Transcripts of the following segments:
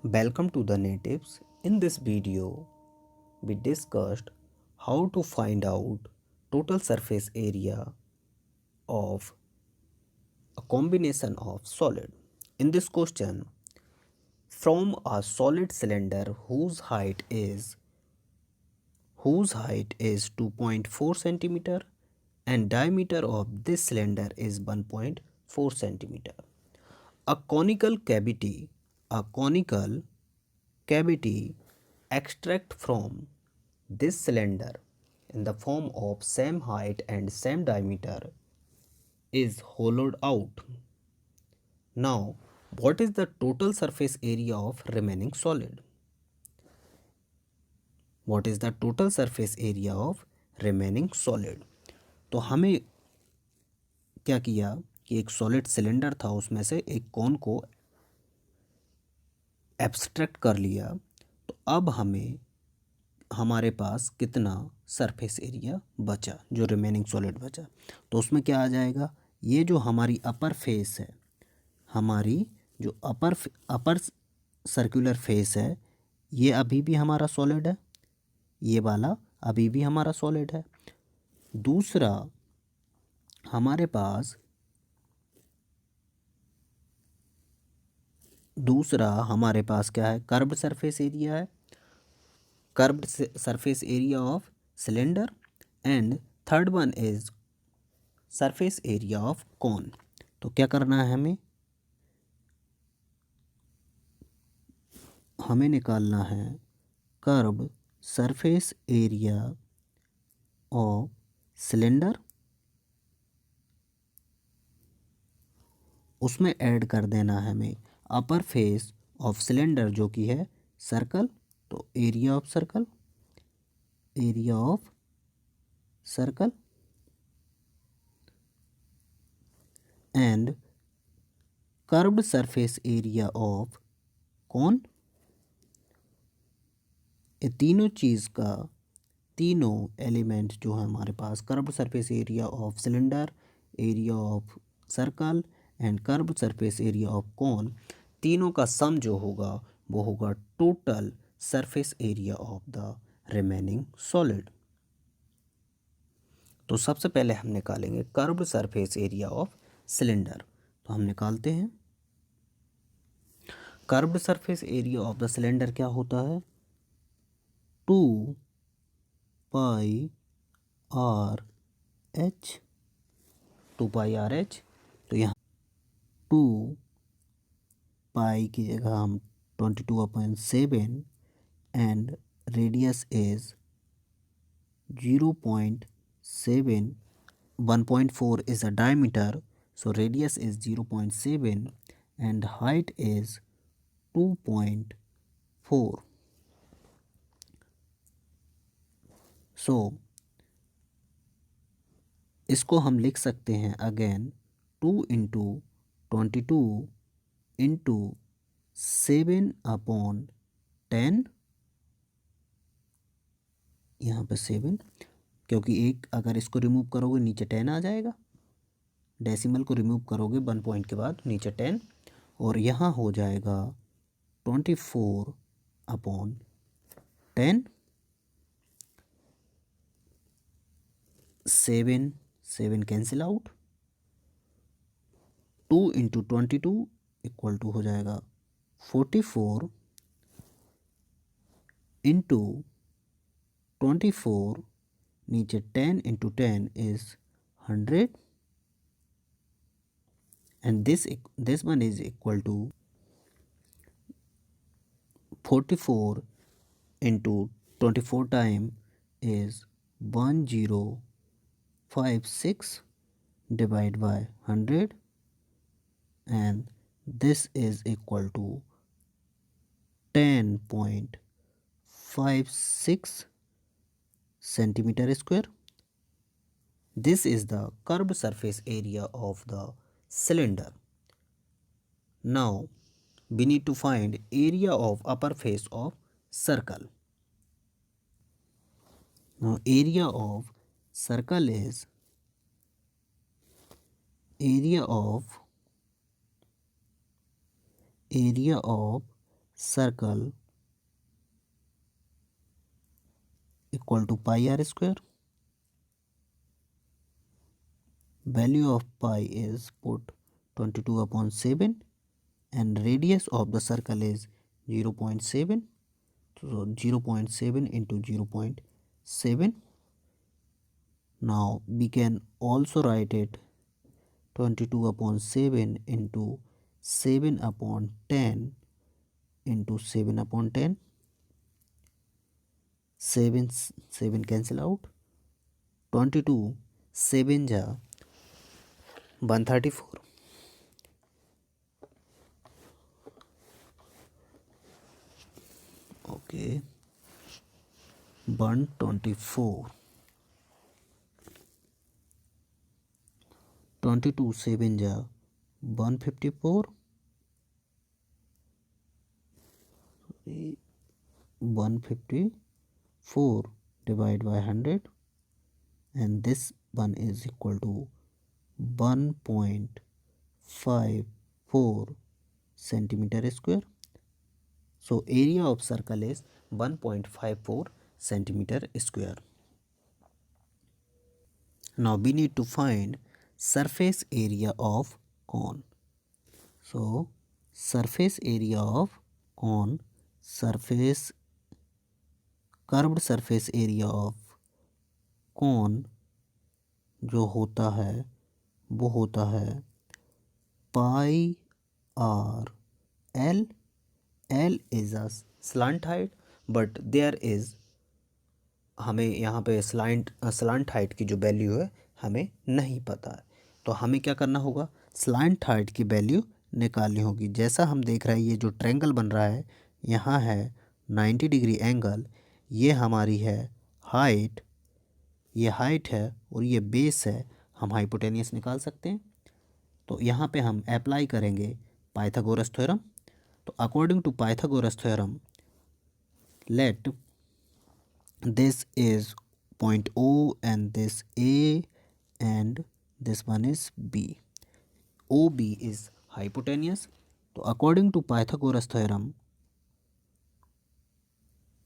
Welcome to the natives. In this video, we discussed how to find out total surface area of a combination of solid. In this question, from a solid cylinder whose height is 2.4 centimeter and diameter of this cylinder is 1.4 centimeter. A conical cavity extract from this cylinder in the form of same height and same diameter is hollowed out. Now, what is the total surface area of remaining solid? What is the total surface area of remaining solid? तो हमें क्या किया कि एक solid cylinder था, उसमें से एक कोन को एब्स्ट्रैक्ट कर लिया। तो अब हमारे पास कितना सरफेस एरिया बचा, जो रिमेनिंग सॉलिड बचा, तो उसमें क्या आ जाएगा, ये जो हमारी अपर फेस है, हमारी जो अपर सर्कुलर फेस है, ये अभी भी हमारा सॉलिड है, ये वाला अभी भी हमारा सॉलिड है। दूसरा हमारे पास क्या है, कर्व्ड सरफेस एरिया है, curved surface area of cylinder, and third one is surface area of cone. तो क्या करना है, हमें निकालना है curved surface area of cylinder, उसमें ऐड कर देना है हमें अपर फेस ऑफ सिलेंडर जो कि है सर्कल। तो area of circle and curved surface area of cone. ये तीनों एलिमेंट जो है हमारे पास, curved surface area of cylinder, area of circle and curved surface area of cone, तीनों का सम जो होगा वो होगा total surface area of the remaining solid. तो सबसे पहले हम निकालेंगे curved surface area of cylinder. तो हम निकालते हैं curved surface area of the cylinder क्या होता है, 2πRH। तो यहाँ 2π की जगह हम 22/7 and radius is 0.7, 1.4 is a diameter, so radius is 0.7 and height is 2.4. So इसको हम लिख सकते हैं अगेन 2 इंटू 22 इंटू 7/10, यहाँ पे 7, क्योंकि एक अगर इसको रिमूव करोगे नीचे 10 आ जाएगा, डेसिमल को रिमूव करोगे 1 पॉइंट के बाद नीचे 10, और यहाँ हो जाएगा 24/10। 7 cancel out, 2 into 22 equal to हो जाएगा 44 इंटू 24, नीचे 10 into 10 is 100 and this one is equal to 44 into 24 time is 1056 divided by 100, and this is equal to 10.56 centimeter square. This is the curved surface area of the cylinder. Now we need to find area of upper face of circle. Now area of circle is area of circle equal to pi r square. Value of pi is put 22/7 and radius of the circle is 0.7. So 0.7 into 0.7. Now we can also write it 22/7 into 7/10 into 7/10. 7 cancel out. 22 7 जा 134. Okay, 124. 22 7 जा 154. 154 divided by 100, and this one is equal to 1.54 centimeter square. So area of circle is 1.54 centimeter square. Now we need to find surface area of cone. So surface area of cone, curved surface area of cone जो होता है वो होता है pi R L. L is a slant height, but there is, हमें यहाँ पे slant height की जो वैल्यू है हमें नहीं पता है. तो हमें क्या करना होगा, स्लांट हाइट की वैल्यू निकालनी होगी. जैसा हम देख रहे हैं ये जो ट्रायंगल बन रहा है यहाँ है 90 डिग्री एंगल, ये हमारी है हाइट, ये हाइट है और ये बेस है. हम हाइपोटेनियस निकाल सकते हैं. तो यहाँ पे हम अप्लाई करेंगे पाइथागोरस थ्योरम. तो according to Pythagoras theorem, let this is point O and this A and this one is B. OB is hypotenuse. तो according to Pythagoras theorem,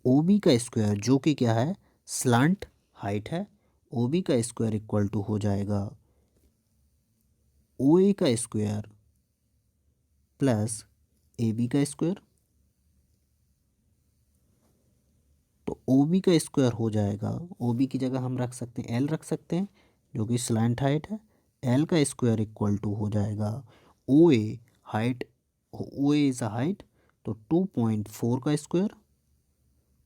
OB का स्क्वायर जो कि क्या है स्लांट हाइट है, OB का square equal to हो जाएगा OA का स्क्वायर प्लस AB का स्क्वायर. तो OB का स्क्वायर हो जाएगा, OB की जगह हम रख सकते हैं L रख सकते हैं जो कि स्लैंट हाइट है. L का स्क्वायर इक्वल टू हो जाएगा OA height, OA is a height, तो 2.4 का स्क्वायर,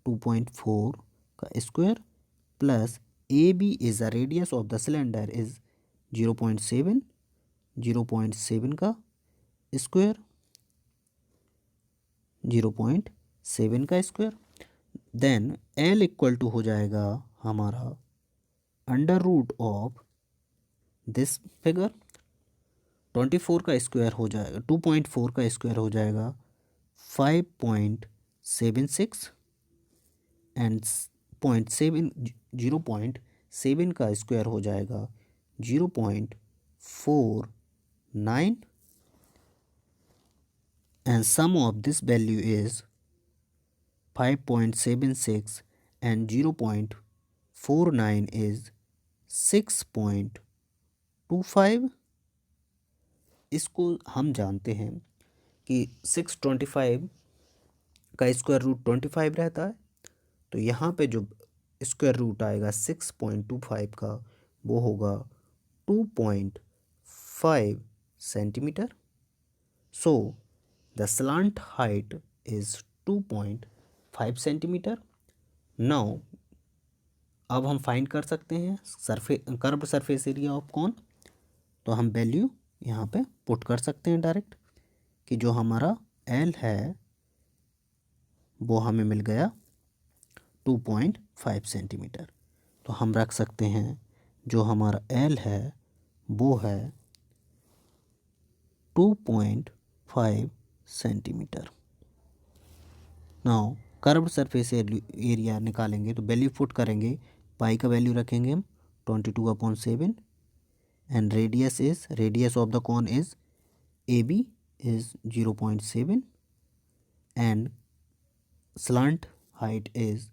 2.4 का square plus AB is a radius of the cylinder is 0.7, 0.7 का स्क्वायर, 0.7 का square. Then L equal to हो जाएगा हमारा under root of this figure. 24 का स्क्वायर हो जाएगा, 2.4 का स्क्वायर हो जाएगा 5.76 एंड 0.7 का स्क्वायर हो जाएगा 0.49 and sum of this value is 5.76 and 0.49 is 6.25. इसको हम जानते हैं कि 625 का स्क्वायर रूट 25 रहता है. तो यहाँ पे जो स्क्वायर रूट आएगा 6.25 का वो होगा 2.5 centimetre. So the slant height is 2.5 centimetre. Now अब हम फाइंड कर सकते हैं curved surface area of cone. तो हम वैल्यू यहाँ पे पुट कर सकते हैं डायरेक्ट कि जो हमारा L है वो हमें मिल गया 2.5 सेंटीमीटर. तो हम रख सकते हैं जो हमारा L है वो है 2.5 centimetre. Now curved surface area निकालेंगे तो वैल्यू पुट करेंगे, पाई का वैल्यू रखेंगे हम 22/7 and radius of the cone is AB is 0.7 and slant height is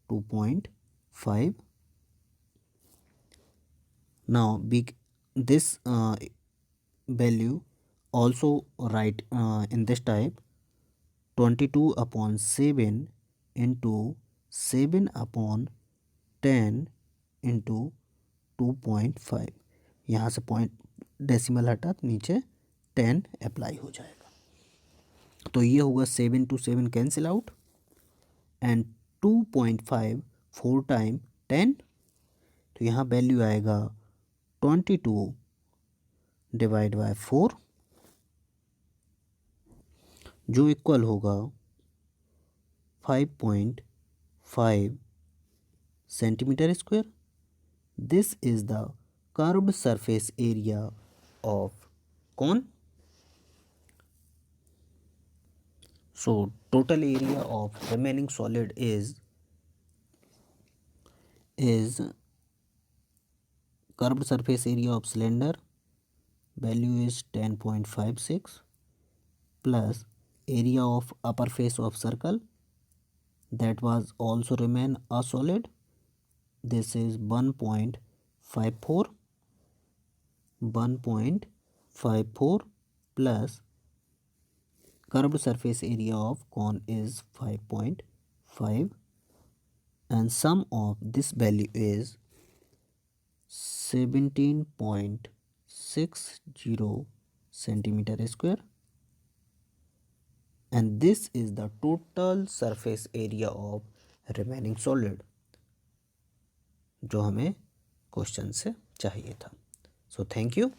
2.5. Now this value also write in this type 22 upon 7 into 7 upon 10 into 2.5। यहाँ से point decimal हटा तो नीचे 10 अप्लाई हो जाएगा। तो ये होगा 7 to 7 cancel out and 2.5 4 time 10, तो यहाँ वैल्यू आएगा 22 डिवाइड बाय 4 जो इक्वल होगा 5.5 centimetre square. This is the curved surface area of cone. So total area of remaining solid is curved surface area of cylinder, value is 10.56, plus area of upper face of circle that was also remain a solid, this is 1.54 plus curved surface area of cone is 5.5 and sum of this value is 17.60 centimeter square, and this is the total surface area of remaining solid जो हमें question से चाहिए था। So thank you.